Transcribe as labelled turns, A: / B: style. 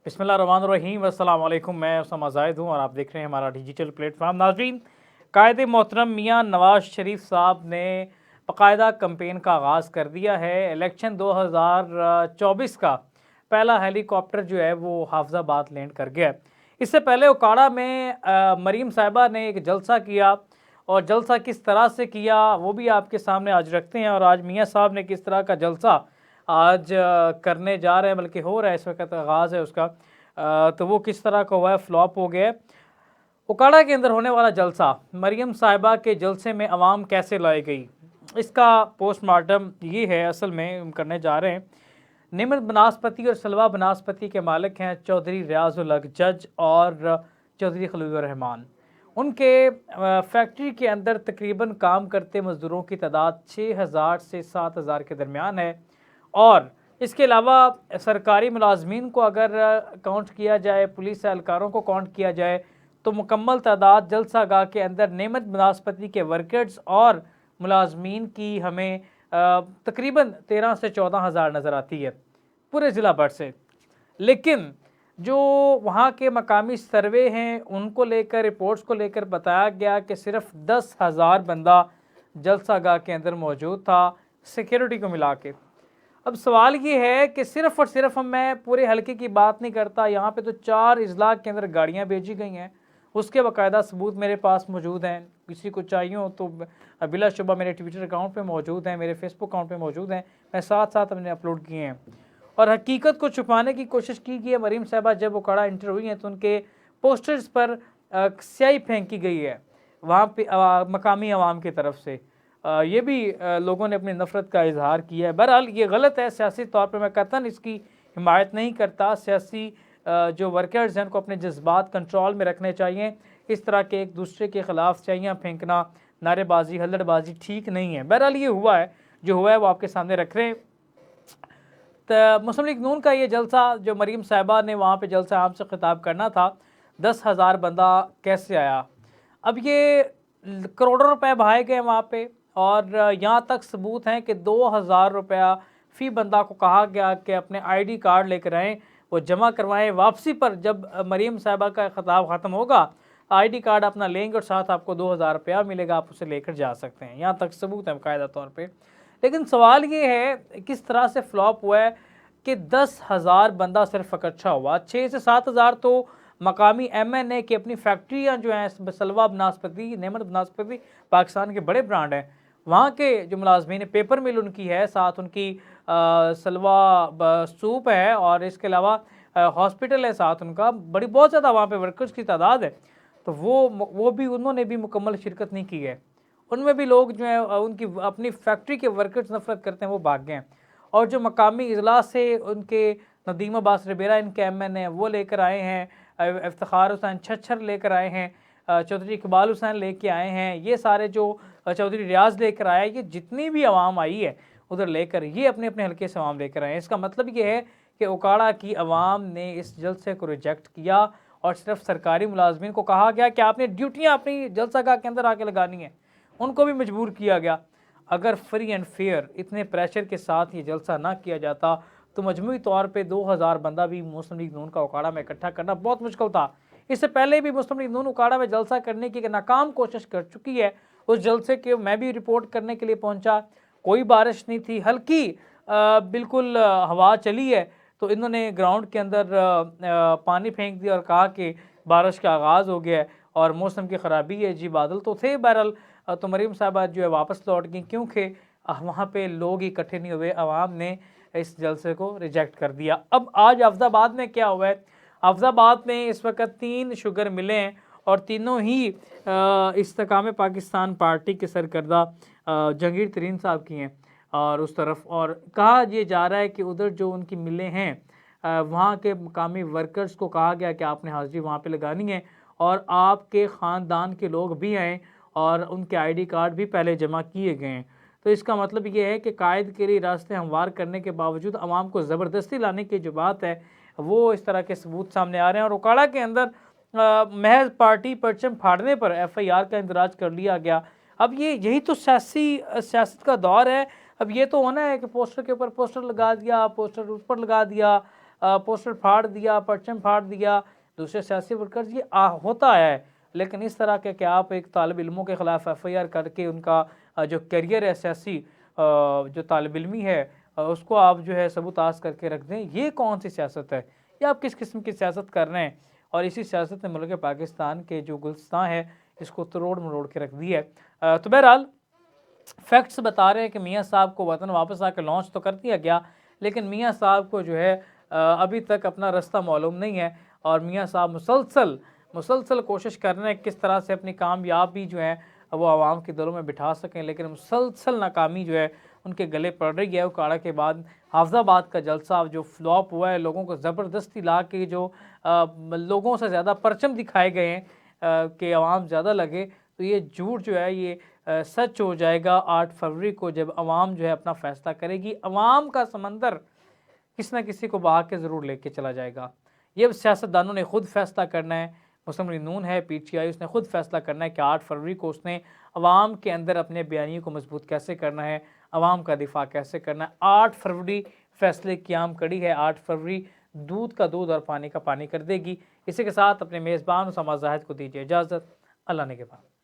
A: बिस्मिल्लाहिर्रहमानिर्रहीम अस्सलाम वालेकुम। मैं उसामा ज़ाहिद हूँ और आप देख रहे हैं हमारा डिजिटल प्लेटफॉर्म। नाज़रीन, कायदे मोहतरम मियाँ नवाज़ शरीफ साहब ने बाकायदा कैंपेन का आगाज़ कर दिया है। इलेक्शन 2024 का पहला हेलीकॉप्टर जो है वो हाफिज़ाबाद लैंड कर गया है। इससे पहले उकाड़ा में मरीम साहिबा ने एक जलसा किया और जलसा किस तरह से किया वो भी आपके सामने आज रखते हैं। और आज मियाँ साहब ने किस तरह का जलसा आज करने जा रहे हैं, बल्कि हो रहा है, इस वक्त आगाज़ है उसका। तो वो किस तरह का हुआ है, फ्लॉप हो गया है। उकाड़ा के अंदर होने वाला जलसा, मरियम साहिबा के जलसे में अवाम कैसे लाई गई, इसका पोस्टमार्टम ये है असल में हम करने जा रहे हैं। नेमत बनास्पति और सलवा बनास्पति के मालिक हैं चौधरी रियाजुल हक जज और चौधरी खलीलुर रहमान। उनके फैक्ट्री के अंदर तकरीबन काम करते मज़दूरों की तादाद 6000 से 7000 के दरमियान है। और इसके अलावा सरकारी मुलाजमीन को अगर काउंट किया जाए, पुलिस एहलकारों को काउंट किया जाए, तो मुकम्मल तादाद जलसा गाह के अंदर नेमत बनास्पति के वर्कर्स और मुलाजमीन की हमें तकरीबन 13 से 14 हज़ार नज़र आती है पूरे ज़िला भर से। लेकिन जो वहाँ के मकामी सर्वे हैं उनको लेकर, रिपोर्ट्स को लेकर बताया गया कि सिर्फ 10,000 बंदा जलसा गाह के अंदर मौजूद था सिक्योरिटी को मिला के। अब सवाल ये है कि सिर्फ़ और सिर्फ मैं पूरे हलके की बात नहीं करता, यहाँ पे तो 4 अजला के अंदर गाड़ियाँ भेजी गई हैं, उसके बाकायदा सबूत मेरे पास मौजूद हैं। किसी को चाहिए हो तो बिलाशुबा मेरे ट्विटर अकाउंट पे मौजूद हैं, मेरे फेसबुक अकाउंट पे मौजूद हैं, मैं साथ साथ हमने अपलोड किए हैं। और हकीकत को छुपाने की कोशिश की गई है। मरीम साहिबा जब उकाड़ा इंटर हुई हैं तो उनके पोस्टर्स पर स्याही फेंकी गई है वहाँ पे मकामी अवाम की तरफ से। ये भी लोगों ने अपनी नफ़रत का इजहार किया है। बहरहाल ये गलत है, सियासी तौर पर मैं कतई इसकी हिमायत नहीं करता। सियासी जो वर्कर्स हैं उनको अपने जज्बात कंट्रोल में रखने चाहिए। इस तरह के एक दूसरे के ख़िलाफ़ स्याहियाँ फेंकना, नारेबाजी, हल्लड़बाजी ठीक नहीं है। बहरहाल ये हुआ है, जो हुआ है वो आपके सामने रख रहे हैं। तो मुस्लिम लीग नून का ये जलसा जो मरीम साहिबा ने वहाँ पे जलसा आम से खिताब करना था, 10,000 बंदा कैसे आया? अब ये करोड़ों रुपए बहाए गए वहाँ पे और यहाँ तक सबूत हैं कि 2,000 रुपया फ़ी बंदा को कहा गया कि अपने आईडी कार्ड लेकर आएँ, वो जमा करवाएं। वापसी पर जब मरीम साहिबा का खिताब ख़त्म होगा, आईडी कार्ड अपना लेंगे और साथ आपको 2,000 रुपया मिलेगा, आप उसे लेकर जा सकते हैं। यहाँ तक सबूत है बाकायदा तौर पे। लेकिन सवाल ये है किस तरह से फ्लॉप हुआ है कि 10,000 बंदा सिर्फ इकट्ठा हुआ, 6 से 7 हज़ार तो मकामी MNA की अपनी फैक्ट्रियाँ जो हैं, सलवा बनास्पति, नेमत बनास्पति पाकिस्तान के बड़े ब्रांड हैं, वहाँ के जो मुलाजमीन, पेपर मिल उनकी है, साथ उनकी सलवा सूप है और इसके अलावा हॉस्पिटल है साथ उनका, बड़ी बहुत ज़्यादा वहाँ पे वर्कर्स की तादाद है। तो वो भी उन्होंने भी मुकम्मल शिरकत नहीं की है। उनमें भी लोग जो हैं उनकी अपनी फैक्ट्री के वर्कर्स नफरत करते हैं, वो भाग गए हैं। और जो मकामी इजलास से उनके नदीम अब्बास रिबेरा इनके MNA वो लेकर आए हैं, इफ्तिखार हुसैन छच्छर लेकर आए हैं, चौधरी इकबाल हुसैन लेके आए हैं, ये सारे जो चौधरी रियाज लेकर आया, ये जितनी भी आवाम आई है उधर लेकर, ये अपने अपने हल्के से आवाम लेकर आए हैं। इसका मतलब ये है कि उकाड़ा की आवाम ने इस जलसे को रिजेक्ट किया और सिर्फ सरकारी मुलाजमीन को कहा गया कि आपने ड्यूटियाँ अपनी जलसा गाह के अंदर आके लगानी है, उनको भी मजबूर किया गया। अगर फ्री एंड फेयर इतने प्रेशर के साथ ये जलसा ना किया जाता तो मजमूई तौर पे 2,000 बंदा भी मुस्लिम लीग नून का उकाड़ा में इकट्ठा करना बहुत मुश्किल था। इससे पहले भी मुस्लिम लीग नून उकाड़ा में जलसा करने की नाकाम कोशिश कर चुकी है। उस जलसे के मैं भी रिपोर्ट करने के लिए पहुंचा, कोई बारिश नहीं थी, हल्की बिल्कुल हवा चली है, तो इन्होंने ग्राउंड के अंदर पानी फेंक दिया और कहा कि बारिश का आगाज़ हो गया है और मौसम की ख़राबी है। जी बादल तो थे, बहरहाल तो मरीम साहबा जो है वापस लौट गई, क्योंकि वहाँ पे लोग इकट्ठे नहीं हुए, आवाम ने इस जलसे को रिजेक्ट कर दिया। अब आज अफजाबाद में क्या हुआ है? अफजाबाद में इस वक्त 3 शुगर मिले हैं और तीनों ही इस्तेकाम पाकिस्तान पार्टी के सरकर्दा जहांगीर तरीन साहब की हैं। और उस तरफ और कहा यह जा रहा है कि उधर जो उनकी मिलें हैं वहाँ के मकामी वर्कर्स को कहा गया कि आपने हाज़िरी वहाँ पे लगानी है और आपके ख़ानदान के लोग भी आएँ और उनके आईडी कार्ड भी पहले जमा किए गए हैं। तो इसका मतलब ये है कि कायद के लिए रास्ते हमवार करने के बावजूद आवाम को ज़बरदस्ती लाने की जो बात है वो इस तरह के सबूत सामने आ रहे हैं। और उकाड़ा के अंदर महज पार्टी परचम फाड़ने पर FIR का इंदराज कर लिया गया। अब यही तो सियासत का दौर है। अब ये तो होना है कि पोस्टर के ऊपर पोस्टर लगा दिया, पोस्टर उस पर लगा दिया, پوسٹر پھاڑ دیا، پرچم پھاڑ دیا، دوسرے سیاسی ورکرز، یہ ہوتا آیا ہے. لیکن اس طرح کہ آپ ایک طالب علموں کے خلاف ایف آئی آر کر کے ان کا جو کیریئر ہے سیاسی، جو طالب علمی ہے، اس کو آپ جو ہے سبوتاز کر کے رکھ دیں، یہ کون سی سیاست ہے؟ یہ آپ کس قسم کی سیاست کر رہے ہیں؟ اور اسی سیاست نے ملک پاکستان کے جو گلستان ہے اس کو تروڑ مروڑ کے رکھ دی ہے. تو بہرحال فیکٹس بتا رہے ہیں کہ میاں صاحب کو وطن واپس آ کے لانچ تو کر دیا گیا، لیکن میاں صاحب کو جو ہے ابھی تک اپنا رستہ معلوم نہیں ہے، اور میاں صاحب مسلسل کوشش کر رہے ہیں کس طرح سے اپنی کامیابی جو ہے وہ عوام کے دلوں میں بٹھا سکیں، لیکن مسلسل ناکامی جو ہے ان کے گلے پڑ رہی ہے. اکاڑا کے بعد حافظ آباد کا جلسہ جو فلاپ ہوا ہے، لوگوں کو زبردستی لا کے جو لوگوں سے زیادہ پرچم دکھائے گئے ہیں کہ عوام زیادہ لگے، تو یہ جھوٹ جو ہے یہ سچ ہو جائے گا 8 فروری کو، جب عوام جو ہے اپنا فیصلہ کرے گی. عوام کا سمندر کسی نہ کسی کو بہا کے ضرور لے کے چلا جائے گا. یہ سیاستدانوں نے خود فیصلہ کرنا ہے. مسلم لیگ نون ہے، پی ٹی آئی، اس نے خود فیصلہ کرنا ہے کہ 8 فروری کو اس نے عوام کے اندر اپنے بیانیے کو مضبوط کیسے کرنا ہے، عوام کا دفاع کیسے کرنا ہے. 8 فروری فیصلے قیام کڑی ہے. 8 فروری دودھ کا دودھ اور پانی کا پانی کر دے گی. اسی کے ساتھ اپنے میزبان اسامہ زاہد کو دیجیے اجازت. اللہ نے کے بعد.